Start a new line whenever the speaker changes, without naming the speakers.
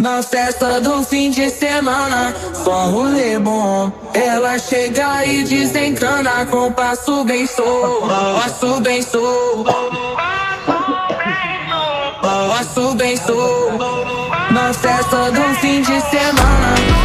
Na festa do fim de semana, só um rolê bom. Ela chega e desencana com passo bem sou, passo bem sou, passo bem sou. Na festa do fim de semana.